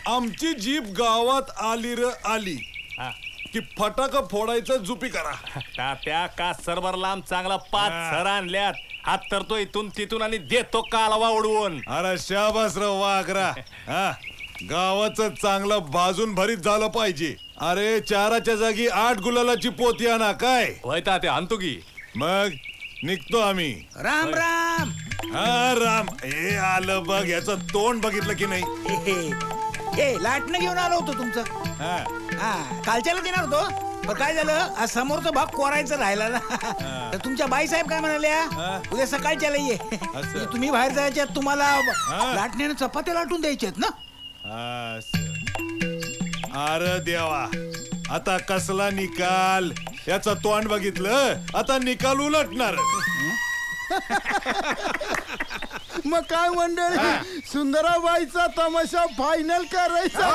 आमची जीप गावात आली र आली की फटाका फोडायचं जुपी करा. त्या का सरभर लांब चांगला 5 सर आणल्यात. हात तरतो इथून तिथून आणि देतो कालवा उडवून. अरे शाबास र वाघरा. गावाचं चांगलं भाजून भरीत झालं पाहिजे. अरे 4च्या जागी 8 गुलालाची पोती आणा. काय होय ते आणतो की. मग निघतो आम्ही. राम राम. हा राम. हे आलं बघ. याचं तोंड बघितलं की नाही. हे लाटणं घेऊन आलो होतो तुमचं. कालच्याला देणार होतो पण काय झालं आज समोरचा भाग कोरायचं राहिला ना. तर तुमच्या बाईसाहेब काय म्हणाल्या उद्या सकाळच्याला ये. तुम्ही बाहेर जायच्यात तुम्हाला लाटण्याने चपात्या लाटून द्यायच्यात ना. अरे देवा आता कसला निकाल. याचा तोंड बघितलं आता निकाल उलटणार. मग काय मंडळी सुंदराबाईचा तमाशा फायनल करायचा.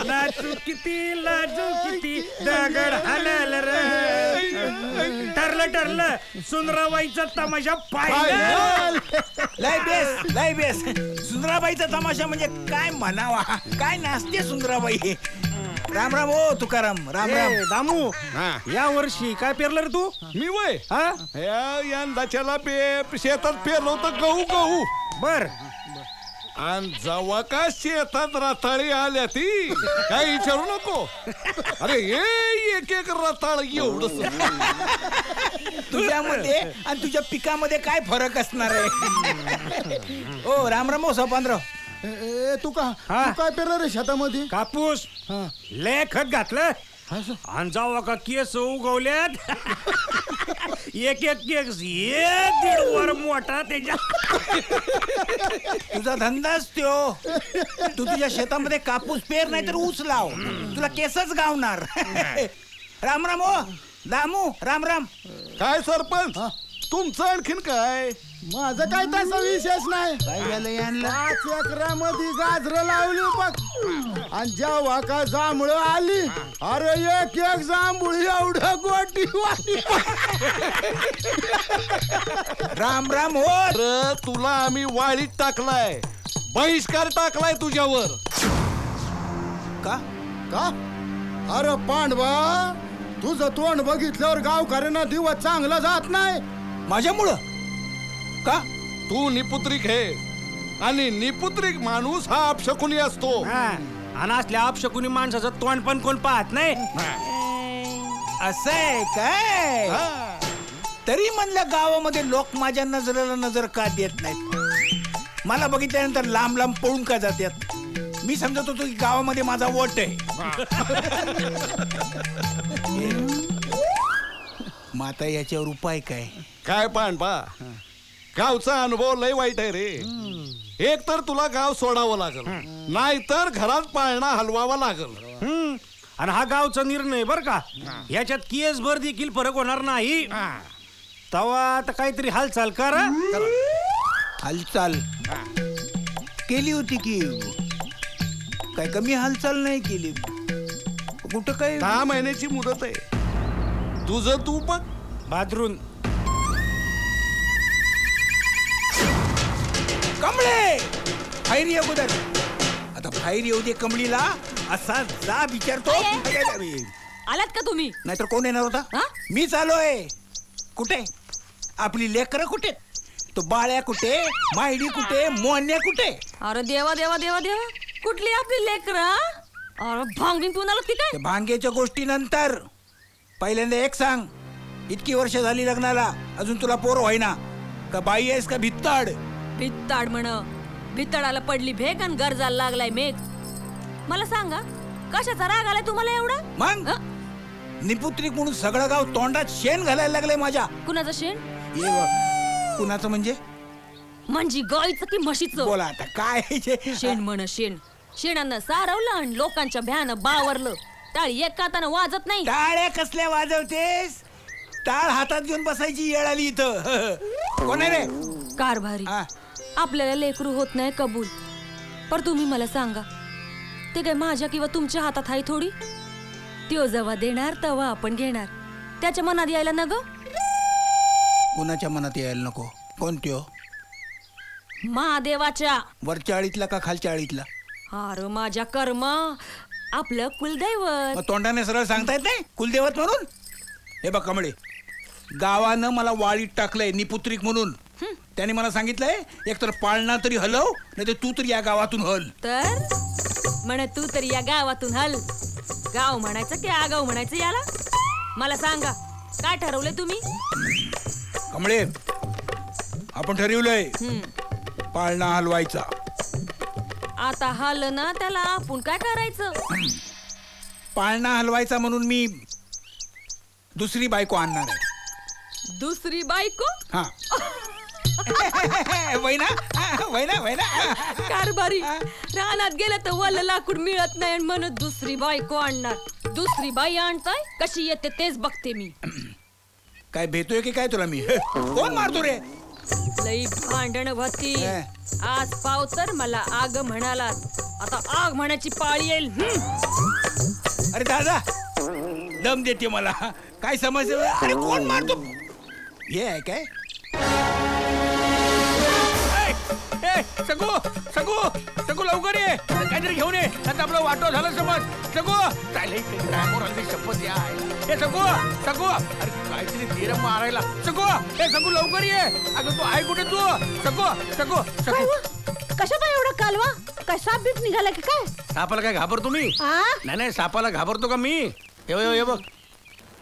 नाचू किती लाजू किती दगड हलल रे. ठरलं सुंदराबाईचा तमाशा फायनल. लय बेस सुंदराबाईचा तमाशा म्हणजे काय म्हणावा. काय नाचते सुंदराबाई. राम राम हो तुकाराम. राम राम. दामू या वर्षी काय पेरलं रे तू. मी वय यंदाच्याला शेतात पेरलं होतं गहू. बर आणि जेव्हा का शेतात रताळी आल्या ती काय विचारू नको. अरे एक रताळ एवढं. तुझ्यामध्ये आणि तुझ्या पिकामध्ये काय फरक असणार आहे. ओ राम राम हो सपानराव. तू काय पेरलं रे शेतामध्ये. कापूस लय खत घातलं आणि जाऊ का केस उगवल्यात. एक दीड वर मोठा त्याच्या. तुझा धंदाच त्यो. तू तुझ्या शेतामध्ये कापूस पेर नाही तर ऊस लाव. तुला केसच गावणार. राम राम हो दामू. राम राम. काय सरपंच तुमचं आणखीन काय. माझं काय तसा विशेष नाही. काय झालं यांना. 5 एकरामध्ये गाजरं लावली बघ आणि जेव्हा का जांभळं आली अरे एक जांभूळ एवढं गोटी वाली. राम राम हो. तुला आम्ही वाळीत टाकलाय. बहिष्कार टाकलाय तुझ्यावर. का अरे पांडवा तुझं तोंड बघितल्यावर गावकऱ्यांना दिवस चांगला जात नाही. माझ्यामुळं का. तू निपुत्रिक आहे आणि निपुत्रिक माणूस हा अपशकुनी असतो. आणि असल्या अपशकुनी माणसाचं तोंड पण कोण पाहत नाही. असं आहे काय. तरी म्हणलं गावामध्ये लोक माझ्या नजरेला नजर का देत नाहीत. मला बघितल्यानंतर लांब लांब पळून का जातात. मी समजत होतो की गावामध्ये माझा वोट आहे. माता याच्यावर उपाय काय पांडवा गावचा अनुभव लय वाईट आहे रे. एक तर तुला गाव सोडावं लागल नाहीतर घरात पाळणा हलवावा लागल. आणि हा गावचा निर्णय बर का. याच्यात केस भर देखील फरक होणार नाही. तवा आता काहीतरी हालचाल करा. हालचाल केली होती की काय कमी हालचाल नाही केली. कुठं काय 6 महिन्याची मुदत आहे. तुझं तू बघ. बाथरूम कमळे बाहेर ये अगोदर. आता बाहेर येऊ दे कमळीला. असा जा विचारतो. आलात का तुम्ही. नाहीतर कोण येणार होता. मीच आलोय. कुठे आपली लेकरं कुठे. तो बाळ्या कुठे. मायडी कुठे. मोन्या कुठे. अरे देवा देवा देवा देवा कुठली आपली लेकरं. अरे भांगीन पिऊन आलो की काय. भांग्याच्या गोष्टी नंतर पहिल्यांदा एक सांग. इतकी वर्ष झाली लग्नाला अजून तुला पोर व्हायना का. बाई आहेस का भित्ताड. भित्ताड म्हण. भित्ताडाला पडली भेक आणि गरजाला लागलाय मेघ. मला सांगा कशाचा राग आलाय तुम्हाला एवढा. मग निपुत्रिक म्हणून सगळं गाव तोंडात शेण घालायला लागलंय माझ्या. कुणाचं शेण. कुणाचं म्हणजे गाईचं की म्हशीचं. बोला आता काय. शेण म्हण शेण. शेणानं सारवलं आणि लोकांच्या भ्यानं बावरलं. टाळी एक कातानं वाजत नाही. टाळ्या कसल्या वाजवतेस. टाळ हातात घेऊन बसायची येळ आली इथं. कोण आहे रे. कारभारी. आपल्याला लेकरू होत नाही कबूल. पर तुम्ही मला सांगा ते काय माझ्या किंवा तुमच्या हातात आहे थोडी. त्यो जेव्हा देणार तेव्हा आपण घेणार. त्याच्या मनात यायला न ग. कोणाच्या मनात यायला नको. कोण त्यो. महादेवाच्या. वरच्या आळीतला का खालच्या आळीतला. अरे माझ्या कर्मा, आपलं कुलदैवत. मग तोंडाने सरळ सांगता येत नाही कुलदेवत म्हणून? हे बघ कमळे, गावानं मला वाळीत टाकलंय निपुत्रिक म्हणून. त्याने मला सांगितलंय एकतर पाळणा तरी हलव, नाही तर तू तरी या गावातून हल. तर म्हण तू तरी या गावातून हल. गाव म्हणायचं की आगाव म्हणायचं याला? मला सांगा, काय ठरवलंय तुम्ही? कमळे, आपण ठरवलंय पाळणा हलवायचा. आता हल ना त्याला आपण काय करायचं? पाळणा हलवायचा म्हणून मी दुसरी बायको आणणार आहे. दुसरी बायको? हा. वैना वैना वैना. कारभारी, रानात गेलं तर वल्ल लाकूड मिळत नाही म्हणून दुसरी बायको आणणार. दुसरी बाई आणताय, कशी येते तेच बघते मी. काय भेटतोय की काय तुला मी? कोण मारतो रे? लई भांडण होती. आज पाव तर मला आग म्हणाला, आता आग म्हणायची पाळी येईल. अरे दादा, दम देते मला. काय समस्या? अरे कोण मारतो? हे आहे काय? सगू सगू सगू लवकर ये, काहीतरी घेऊन ये. आता आपलं वाटो झालं समज. सगू शपथ या. हे सगू सगू, अरे काहीतरी धीर मारायला. सगू, हे सगू लवकर ये. अगं तू आहे कुठे तू? सगू सगू सगू. कशा काय एवढा कालवा? काय साप बीप निघाला की काय? सापाला काय घाबरतो मी? नाही नाही, सापाला घाबरतो का मी? हे बघ,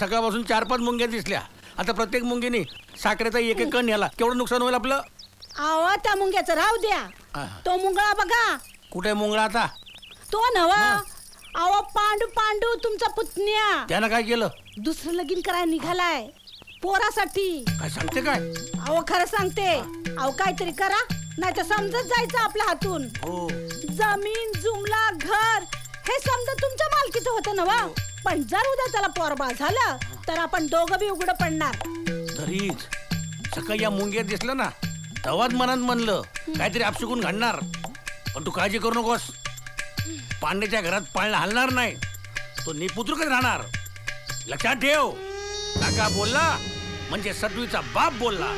सकाळपासून 4-5 मुंग्या दिसल्या. आता प्रत्येक मुंगीने साखरेचा एक एक कण याला. केवढं नुकसान होईल आपलं? आवा त्या मुंग्याचं राहू द्या. तो मुंगळा बघा. कुठे मुंगळा आता? तो नवा. आवा पांडू पांडू तुमचा पुतण्या. त्यानं काय केलं? दुसरं लगीन करायला निघालाय पोरासाठी. काय सांगते काय? अहो खरं सांगते. अहो काहीतरी करा, नाही तर समजत जायचं आपल्या हातून. जमीन जुमला घर हे समजा तुमच्या मालकीचं होतं नवा. पण जर उद्या त्याला पोरबाळ झालं तर आपण दोघं बी उघडं पडणार. तरीच सकाळी या मुंग्यात दिसलं ना, तेव्हाच मनात म्हणलं काहीतरी आपसुकून घडणार. पण तू काळजी करू नकोस, पांड्याच्या घरात पाळणा हलणार नाही. तो निपुत्रकच राहणार. लक्षात ठेव, काका बोलला म्हणजे सटवीचा बाप बोलला.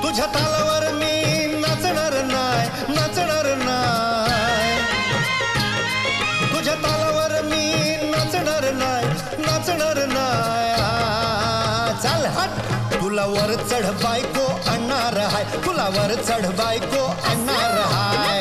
तुझ्या तालावर मी नाचणार नाही, नाचणार नाही. तुझ्या तालावर मी नाचणार नाही, नाचणार नाही. चाल हट, तुला वर चढ बायको आणणार हाय, तुला वर चढ बायको आणणार हाय.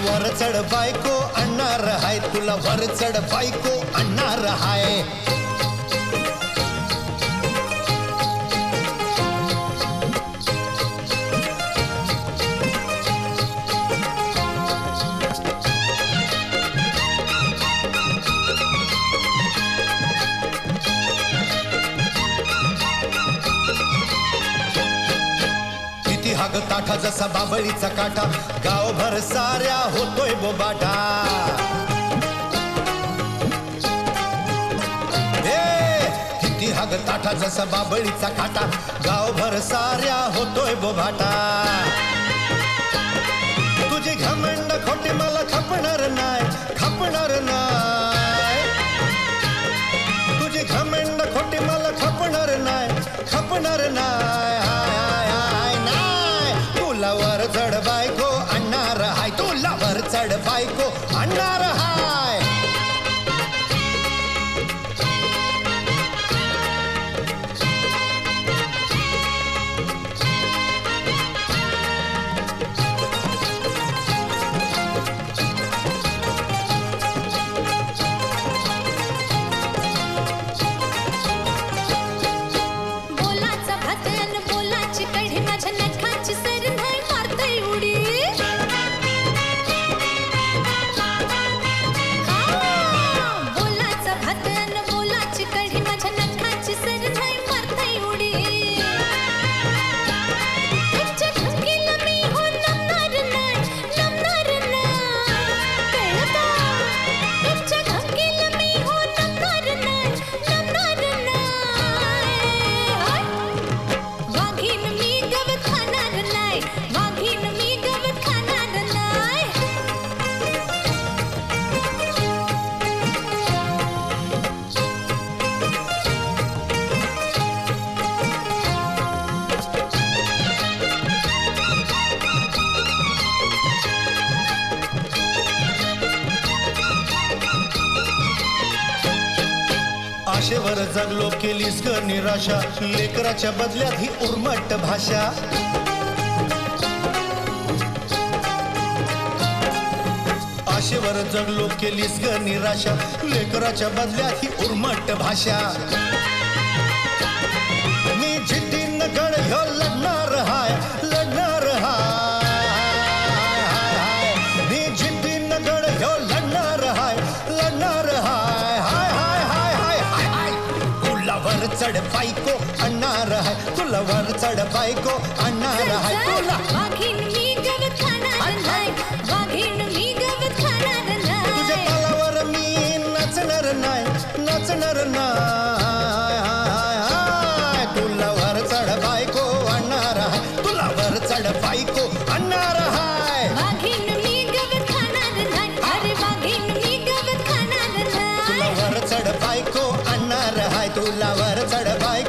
वर चढ बायको आणणार हाय, तुला वर चढ बायको आणणार हाय. किती हाग ताठा जसा बाबळीचा काटा, गावभर साऱ्या होतोय बोबाटा. किती हाग ताठा जसा बाबळीचा काटा, गावभर साऱ्या होतोय बोबाटा. तुझी घमंड खोटी मला खपणार नाही, खपणार नाही. तुझी घमंड खोटी मला खपणार नाही, खपणार नाही. तुला वर चढ बायको आणणार हाय, तुला वर चढ बायको आणणार हाय. आशेवर जगलो केलीस ग निराशा लेकराच्या बदल्यात ही उर्मट भाषा आशेवर जगलो केलीस ग निराशा लेकराच्या बदल्यात ही उर्मट भाषा मी जिद्दीन गड ह्यो लढणार हाय मी जिद्दीन गड ह्यो लढणार हाय हाय हाय हाय हाय हाय तुला वर चढ बायको आणणार हाय तुला वर चढ बायको आणणार हाय तुला वाघीण मी गवत खाणार नाही वाघीण मी गवत खाणार नाही तुझ्या तालावर मी नाचणार नाही तुला वर चढ बायको आणणार हाय तुला वर चढ बायको आणणार हाय वाघीण मी गवत खाणार नाही अरे वाघीण मी गवत खाणार तुला नाही वर चढ बायको आणणार हाय तुला वर चढ बायको